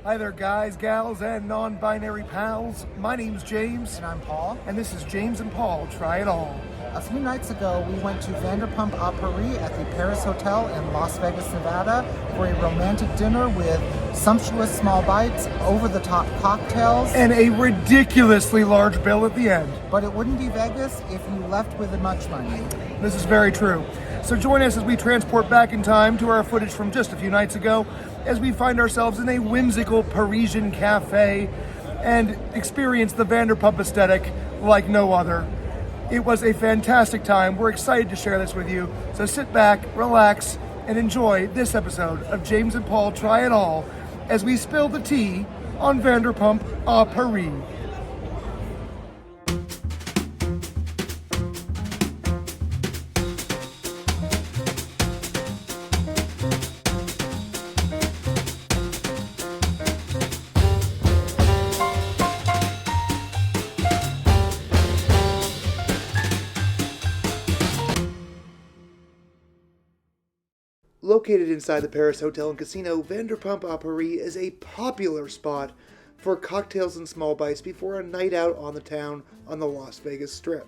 Hi there, guys, gals, and non-binary pals. My name's James. And I'm Paul. And this is James and Paul Try It All. A few nights ago, we went to Vanderpump A Paris at the Paris Hotel in Las Vegas, Nevada for a romantic dinner with sumptuous small bites, over-the-top cocktails. And a ridiculously large bill at the end. But it wouldn't be Vegas if you left with much money. This is very true. So join us as we transport back in time to our footage from just a few nights ago as we find ourselves in a whimsical Parisian cafe and experience the Vanderpump aesthetic like no other. It was a fantastic time. We're excited to share this with you. So sit back, relax, and enjoy this episode of James and Paul Try It All as we spill the tea on Vanderpump A Paris. Located inside the Paris Hotel and Casino, Vanderpump A Paris is a popular spot for cocktails and small bites before a night out on the town on the Las Vegas Strip.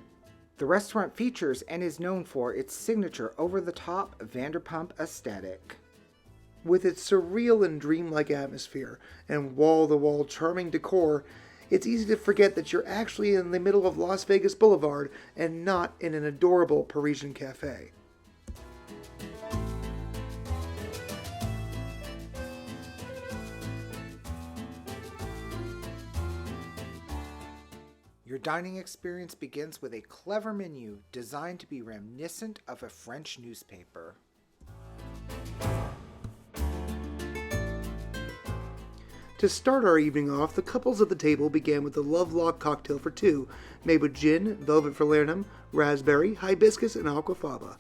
The restaurant features and is known for its signature over-the-top Vanderpump aesthetic. With its surreal and dreamlike atmosphere and wall-to-wall charming decor, it's easy to forget that you're actually in the middle of Las Vegas Boulevard and not in an adorable Parisian cafe. Your dining experience begins with a clever menu designed to be reminiscent of a French newspaper. To start our evening off, the couples at the table began with the Love Lock cocktail for two, made with gin, velvet falernum, raspberry, hibiscus, and aquafaba.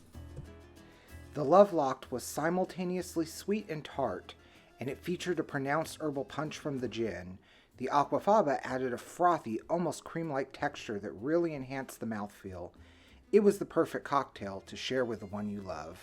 The Love Locked was simultaneously sweet and tart, and it featured a pronounced herbal punch from the gin. The aquafaba added a frothy, almost cream-like texture that really enhanced the mouthfeel. It was the perfect cocktail to share with the one you love.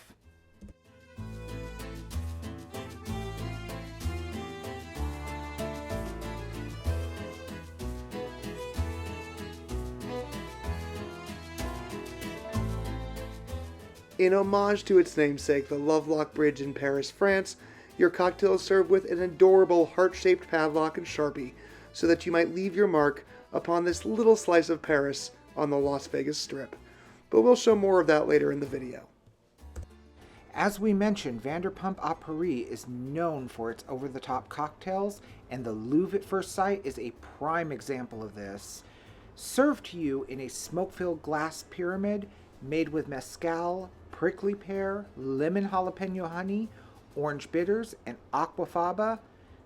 In homage to its namesake, the Lovelock Bridge in Paris, France, your cocktail is served with an adorable heart-shaped padlock and Sharpie, so that you might leave your mark upon this little slice of Paris on the Las Vegas Strip. But we'll show more of that later in the video. As we mentioned, Vanderpump A Paris is known for its over-the-top cocktails, and the Louvre at First Sight is a prime example of this. Served to you in a smoke-filled glass pyramid made with mezcal, prickly pear, lemon jalapeno honey, orange bitters, and aquafaba,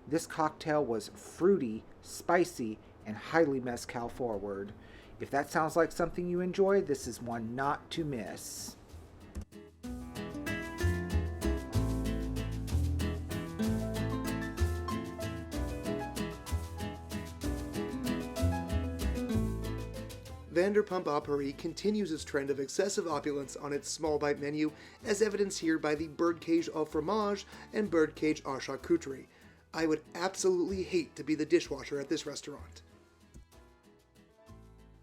this cocktail was fruity, spicy, and highly mezcal forward. If that sounds like something you enjoy, this is one not to miss. Vanderpump A Paris continues its trend of excessive opulence on its small bite menu, as evidenced here by the birdcage au fromage and birdcage au charcuterie. I would absolutely hate to be the dishwasher at this restaurant.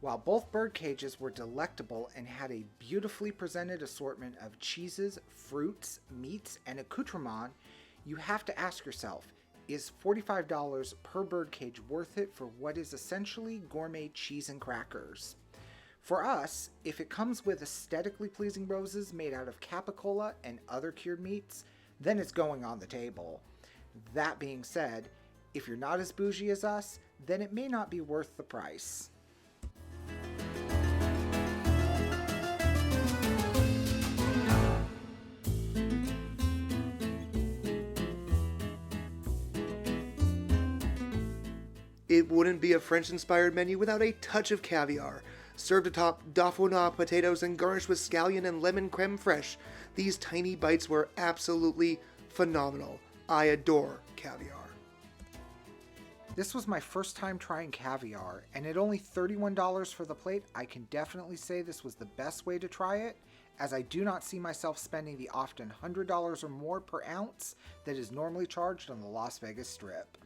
While both bird cages were delectable and had a beautifully presented assortment of cheeses, fruits, meats, and accoutrements, you have to ask yourself, is $45 per birdcage worth it for what is essentially gourmet cheese and crackers? For us, if it comes with aesthetically pleasing roses made out of capicola and other cured meats, then it's going on the table. That being said, if you're not as bougie as us, then it may not be worth the price. It wouldn't be a French-inspired menu without a touch of caviar. Served atop dauphinoise potatoes and garnished with scallion and lemon creme fraiche, these tiny bites were absolutely phenomenal. I adore caviar. This was my first time trying caviar, and at only $31 for the plate, I can definitely say this was the best way to try it, as I do not see myself spending the often $100 or more per ounce that is normally charged on the Las Vegas Strip.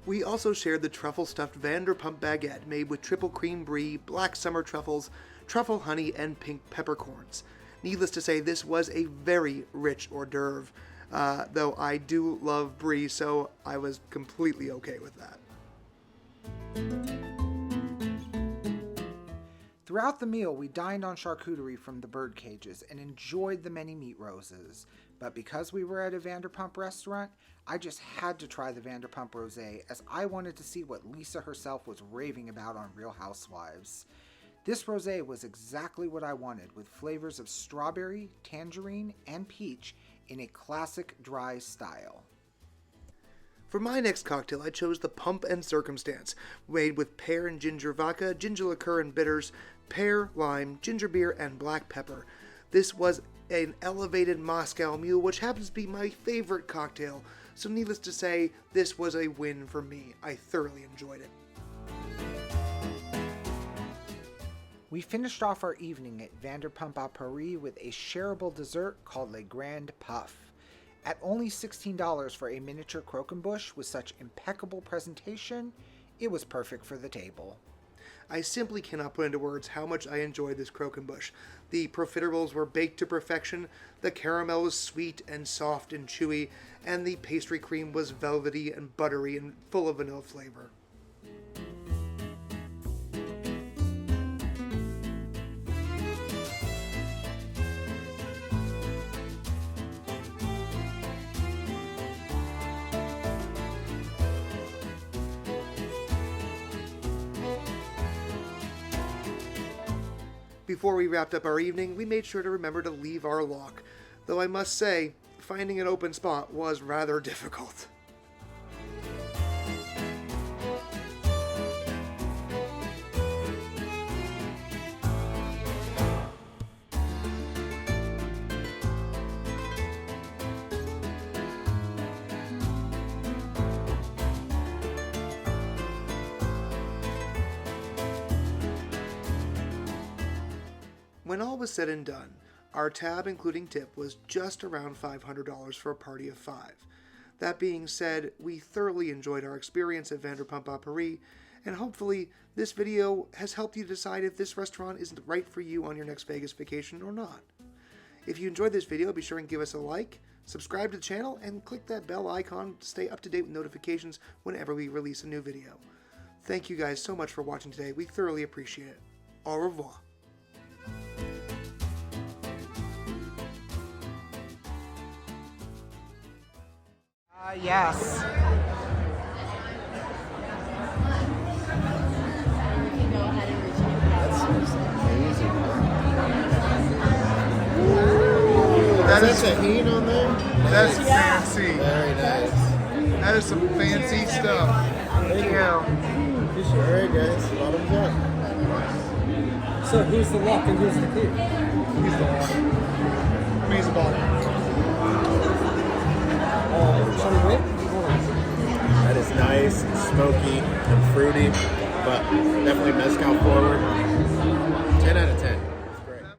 We also shared the truffle-stuffed Vanderpump baguette made with triple cream brie, black summer truffles, truffle honey, and pink peppercorns. Needless to say, this was a very rich hors d'oeuvre, though I do love brie, so I was completely okay with that. Throughout the meal, we dined on charcuterie from the bird cages and enjoyed the many meat roses. But because we were at a Vanderpump restaurant, I just had to try the Vanderpump Rosé, as I wanted to see what Lisa herself was raving about on Real Housewives. This rosé was exactly what I wanted, with flavors of strawberry, tangerine, and peach in a classic dry style. For my next cocktail, I chose the Pump and Circumstance, made with pear and ginger vodka, ginger liqueur and bitters, pear, lime, ginger beer, and black pepper. This was an elevated Moscow Mule, which happens to be my favorite cocktail, so needless to say, this was a win for me. I thoroughly enjoyed it. We finished off our evening at Vanderpump A Paris with a shareable dessert called Le Grand Puff. At only $16 for a miniature croquembouche with such impeccable presentation, it was perfect for the table. I simply cannot put into words how much I enjoyed this croquembouche. The profiteroles were baked to perfection, the caramel was sweet and soft and chewy, and the pastry cream was velvety and buttery and full of vanilla flavor. Before we wrapped up our evening, we made sure to remember to leave our lock, though I must say, finding an open spot was rather difficult. When all was said and done, our tab including tip was just around $500 for a party of 5. That being said, we thoroughly enjoyed our experience at Vanderpump A Paris, and hopefully this video has helped you decide if this restaurant is right for you on your next Vegas vacation or not. If you enjoyed this video, be sure and give us a like, subscribe to the channel, and click that bell icon to stay up to date with notifications whenever we release a new video. Thank you guys so much for watching today. We thoroughly appreciate it. Au revoir. Yes. That is tahini on there? That's fancy. Very nice. That is some fancy stuff. Thank you. Fish your area, guys. Bottoms up. So who's the lock and who's the key? He's the one. He's the bottom. Shall we wait? That is nice and smoky and fruity, but definitely mezcal forward. 10 out of 10.